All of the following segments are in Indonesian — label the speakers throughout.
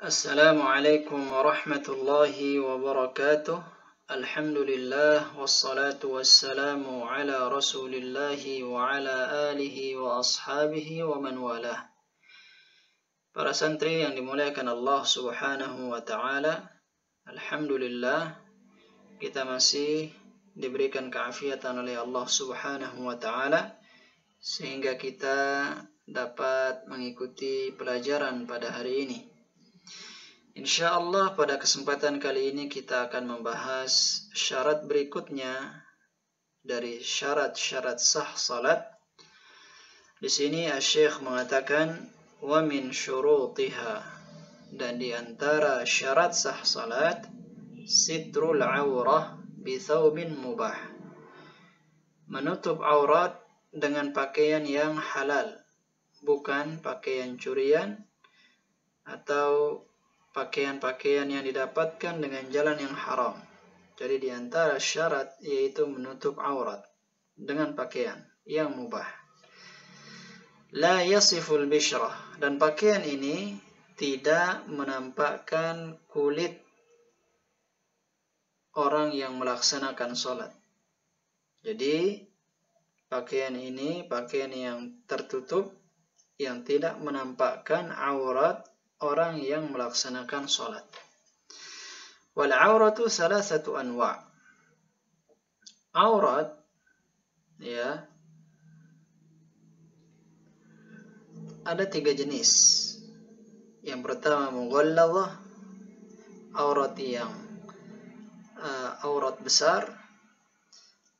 Speaker 1: Assalamualaikum warahmatullahi wabarakatuh. Alhamdulillah wassalatu wassalamu ala rasulillahi wa ala alihi wa ashabihi wa man walah. Para santri yang dimuliakan Allah subhanahu wa ta'ala, Alhamdulillah kita masih diberikan keafiatan oleh Allah subhanahu wa ta'ala sehingga kita dapat mengikuti pelajaran pada hari ini. InsyaAllah pada kesempatan kali ini kita akan membahas syarat berikutnya dari syarat-syarat sah salat. Di sini Asy-Syaikh mengatakan wa min syurutiha, dan di antara syarat sah salat sitrul aurah bi thawbin mubah, menutup aurat dengan pakaian yang halal, bukan pakaian curian atau pakaian-pakaian yang didapatkan dengan jalan yang haram. Jadi di antara syarat yaitu menutup aurat dengan pakaian yang mubah. La yasiful bishrah, dan pakaian ini tidak menampakkan kulit orang yang melaksanakan sholat. Jadi pakaian ini pakaian yang tertutup yang tidak menampakkan aurat orang yang melaksanakan sholat. Wal auratu salasatu anwa'. Aurat ya ada 3 jenis. Yang pertama mughalladhah, aurat yang aurat besar,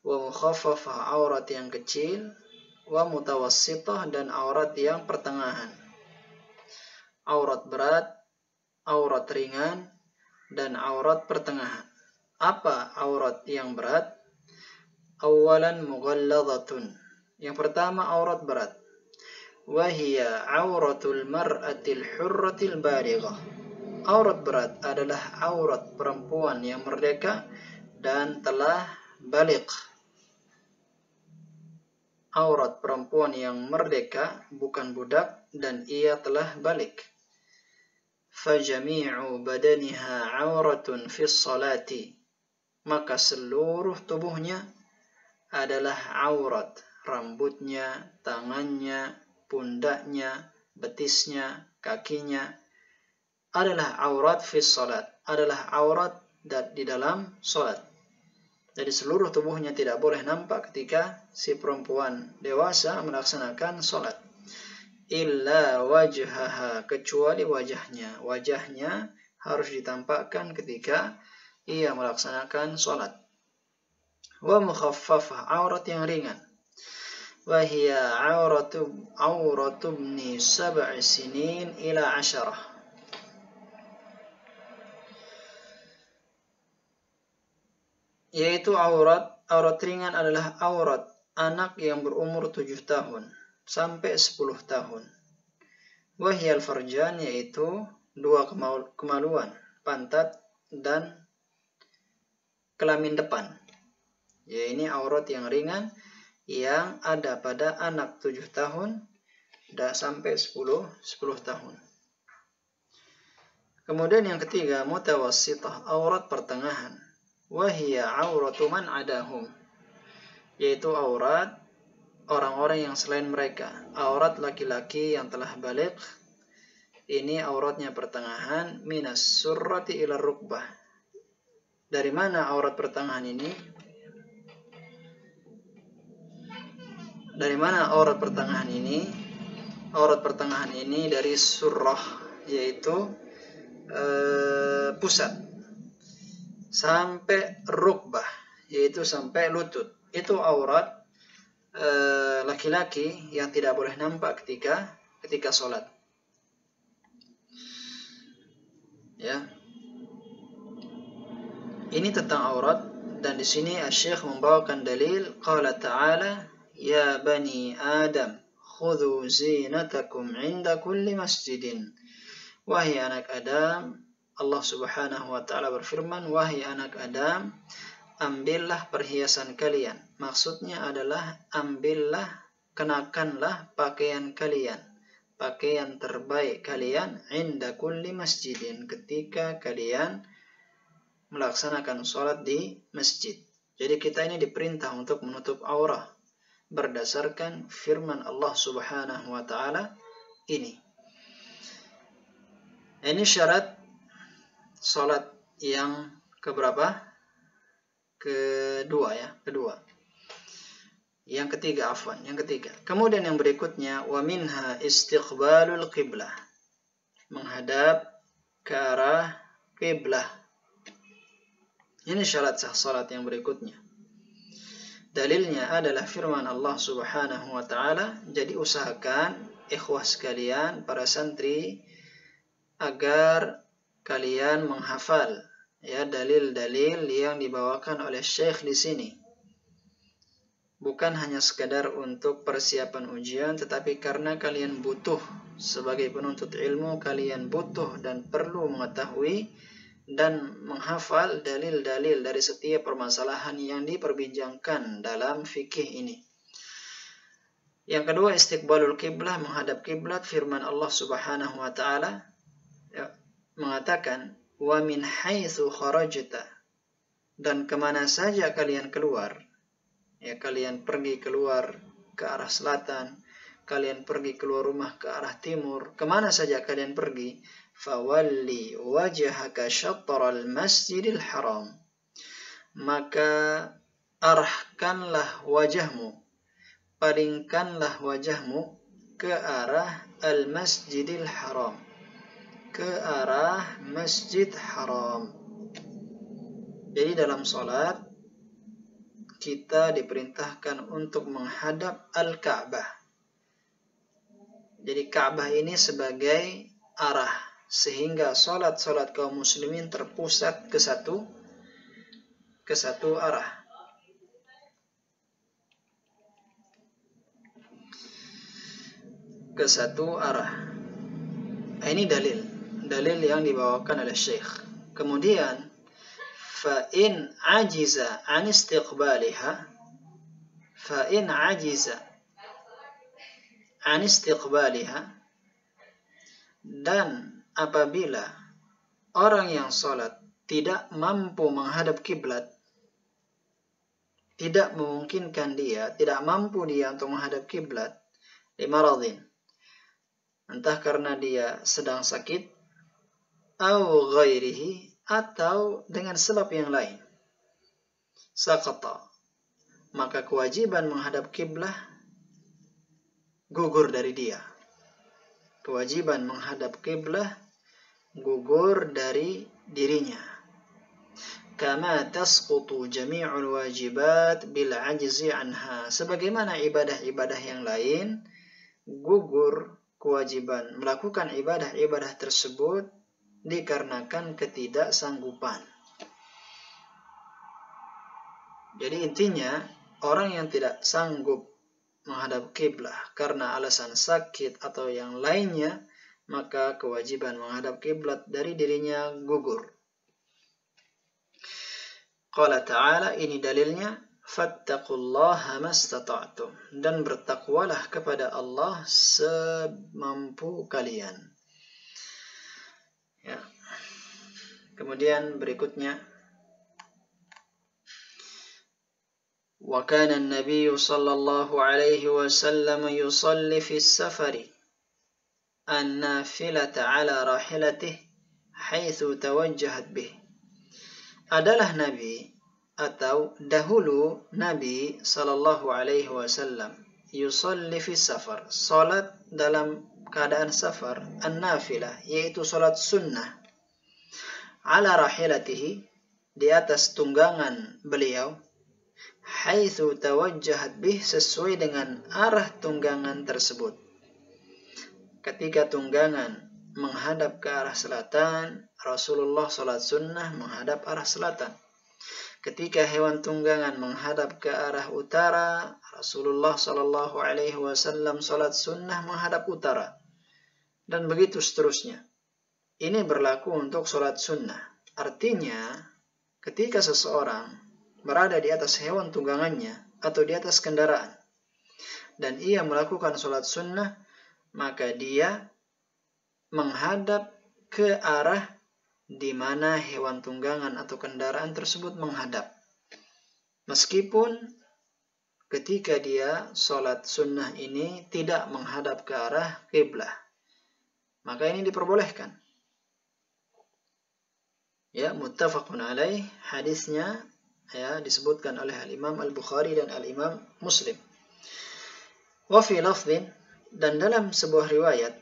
Speaker 1: wa mukhaffafah, aurat yang kecil, wa mutawassithah, dan aurat yang pertengahan. Aurat berat, aurat ringan, dan aurat pertengahan. Apa aurat yang berat? Awalan mughalladhatun. Yang pertama aurat berat. Wahiya auratul mar'atil hurratil balighah. Aurat berat adalah aurat perempuan yang merdeka dan telah baligh. Aurat perempuan yang merdeka, bukan budak, dan ia telah baligh. Fajami'u badaniha auratun fis salati, maka seluruh tubuhnya adalah aurat. Rambutnya, tangannya, pundaknya, betisnya, kakinya adalah aurat fis salat, adalah aurat di dalam salat. Jadi seluruh tubuhnya tidak boleh nampak ketika si perempuan dewasa melaksanakan salat. Illa wajhaha, kecuali wajahnya. Wajahnya harus ditampakkan ketika ia melaksanakan sholat. Wa mukhaffafah, aurat yang ringan. Wa hiya auratu ibni 7 sinin ila 10. Yaitu aurat ringan adalah aurat anak yang berumur 7 tahun sampai 10 tahun. Wahyal farjan, yaitu 2 kemaluan, pantat dan kelamin depan. Ya, ini aurat yang ringan yang ada pada anak 7 tahun dan sampai 10 tahun. Kemudian yang ketiga mutawassithah, aurat pertengahan. Wahya auratu man adahum, yaitu aurat orang-orang yang selain mereka. Aurat laki-laki yang telah baligh, ini auratnya pertengahan. Minas surrati ila rukbah. Dari mana aurat pertengahan ini? Dari mana aurat pertengahan ini? Aurat pertengahan ini dari surrah, yaitu pusat, sampai rukbah, yaitu sampai lutut. Itu aurat laki-laki yang tidak boleh nampak ketika sholat. Ya. Ini tentang aurat, dan di sini Asy-Syaikh membawakan dalil qala ta'ala ya bani Adam khudhu zinatakum 'inda kulli masjidin. Wahai anak Adam, Allah Subhanahu wa taala berfirman, wahai anak Adam, ambillah perhiasan kalian. Maksudnya adalah ambillah, kenakanlah pakaian kalian pakaian terbaik kalian inda kulli masjidin, ketika kalian melaksanakan sholat di masjid. Jadi kita ini diperintah untuk menutup aurat berdasarkan firman Allah Subhanahu wa taala ini. Ini syarat sholat yang keberapa? Kedua. Yang ketiga. Kemudian yang berikutnya, wa minha istiqbalul qiblah, menghadap ke arah qiblah. Ini syarat sah salat yang berikutnya. Dalilnya adalah firman Allah Subhanahu wa taala. Jadi usahakan ikhwah sekalian, para santri, agar kalian menghafal ya dalil-dalil yang dibawakan oleh Syekh di sini. Bukan hanya sekadar untuk persiapan ujian, tetapi karena kalian butuh sebagai penuntut ilmu, kalian butuh dan perlu mengetahui dan menghafal dalil-dalil dari setiap permasalahan yang diperbincangkan dalam fikih ini. Yang kedua, istiqbalul qiblah, menghadap kiblat. Firman Allah Subhanahu wa taala mengatakan, wa min haitsu kharajta, dan kemana saja kalian keluar, ya kalian pergi keluar ke arah selatan, kalian pergi keluar rumah ke arah timur, kemana saja kalian pergi, fawalli wajhaka syatral masjidil haram, maka arahkanlah wajahmu, palingkanlah wajahmu ke arah al-masjidil haram, ke arah masjid haram. Jadi dalam sholat kita diperintahkan untuk menghadap Al-Ka'bah. Jadi Ka'bah ini sebagai arah, sehingga sholat-sholat kaum muslimin terpusat ke satu arah. Ke satu arah. Ini dalil yang dibawakan oleh Syekh. Kemudian فإن عجز عن استقبالها, dan apabila orang yang sholat tidak mampu menghadap kiblat, tidak memungkinkan dia, tidak mampu dia untuk menghadap kiblat, limaradhin, entah karena dia sedang sakit, au ghairihi, atau dengan sebab yang lain, saqata, maka kewajiban menghadap kiblah gugur dari dia. Kewajiban menghadap kiblah gugur dari dirinya. Kama tasqutu jami'ul wajibat bil ajzi anha, sebagaimana ibadah-ibadah yang lain gugur kewajiban melakukan ibadah-ibadah tersebut dikarenakan ketidaksanggupan. Jadi intinya, orang yang tidak sanggup menghadap kiblah karena alasan sakit atau yang lainnya, maka kewajiban menghadap kiblat dari dirinya gugur. Qala ta'ala, ini dalilnya, fattaqullaha mastata'tum, dan bertakwalah kepada Allah semampu kalian. Ya. Kemudian berikutnya, wa kana an-nabiy sallallahu alaihi wasallam yusalli fi as-safari an-nafilata ala rahilatihi haitsu tawajjahat bih. Adalah Nabi atau dahulu Nabi sallallahu alaihi wasallam yusalli fi safar, salat dalam keadaan safar, an-nafilah, yaitu salat sunnah, ala rahilatihi, di atas tunggangan beliau, haitsu tawajjahat bih, sesuai dengan arah tunggangan tersebut. Ketika tunggangan menghadap ke arah selatan, Rasulullah salat sunnah menghadap arah selatan. Ketika hewan tunggangan menghadap ke arah utara, Rasulullah sallallahu alaihi wasallam salat sunnah menghadap utara. Dan begitu seterusnya. Ini berlaku untuk salat sunnah. Artinya, ketika seseorang berada di atas hewan tunggangannya atau di atas kendaraan, dan ia melakukan salat sunnah, maka dia menghadap ke arah di mana hewan tunggangan atau kendaraan tersebut menghadap. Meskipun ketika dia sholat sunnah ini tidak menghadap ke arah qiblah, maka ini diperbolehkan. Ya, muttafaqun alaih, hadisnya ya disebutkan oleh al-Imam Al-Bukhari dan al-Imam Muslim. Wa fi lafdhin, dan dalam sebuah riwayat,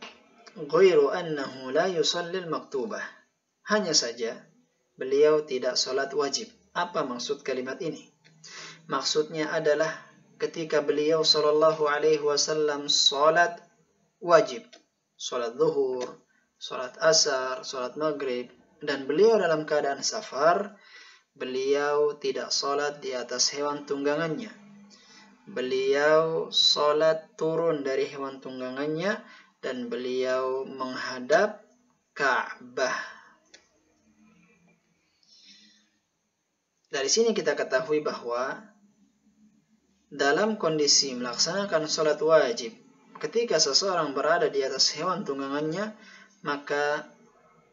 Speaker 1: ghairu annahu la yusalli al-maktubah, hanya saja beliau tidak salat wajib. Apa maksud kalimat ini? Maksudnya adalah ketika beliau sallallahu alaihi wasallam salat wajib, salat zuhur, salat asar, salat maghrib, dan beliau dalam keadaan safar, beliau tidak salat di atas hewan tunggangannya. Beliau salat turun dari hewan tunggangannya dan beliau menghadap Ka'bah. Dari sini kita ketahui bahwa dalam kondisi melaksanakan salat wajib, ketika seseorang berada di atas hewan tunggangannya, maka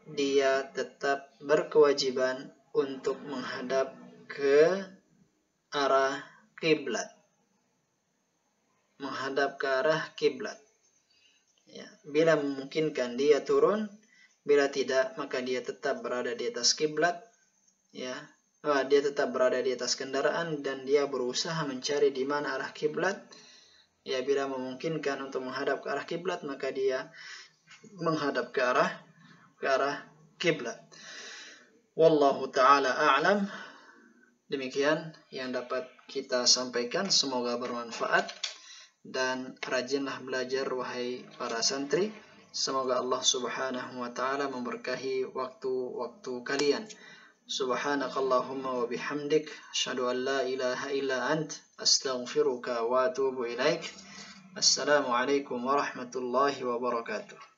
Speaker 1: dia tetap berkewajiban untuk menghadap ke arah kiblat. Menghadap ke arah kiblat. Ya, bila memungkinkan dia turun, bila tidak maka dia tetap berada di atas kiblat. Ya, dia tetap berada di atas kendaraan dan dia berusaha mencari di mana arah kiblat. Ya, bila memungkinkan untuk menghadap ke arah kiblat, maka dia menghadap ke arah kiblat. Wallahu ta'ala a'lam. Demikian yang dapat kita sampaikan, semoga bermanfaat, dan rajinlah belajar wahai para santri. Semoga Allah Subhanahu wa ta'ala memberkahi waktu-waktu kalian. Subhanakallahumma wa bihamdik, asyhadu an la ilaha illa ant, astaghfiruka wa atubu ilaik. Assalamualaikum warahmatullahi wabarakatuh.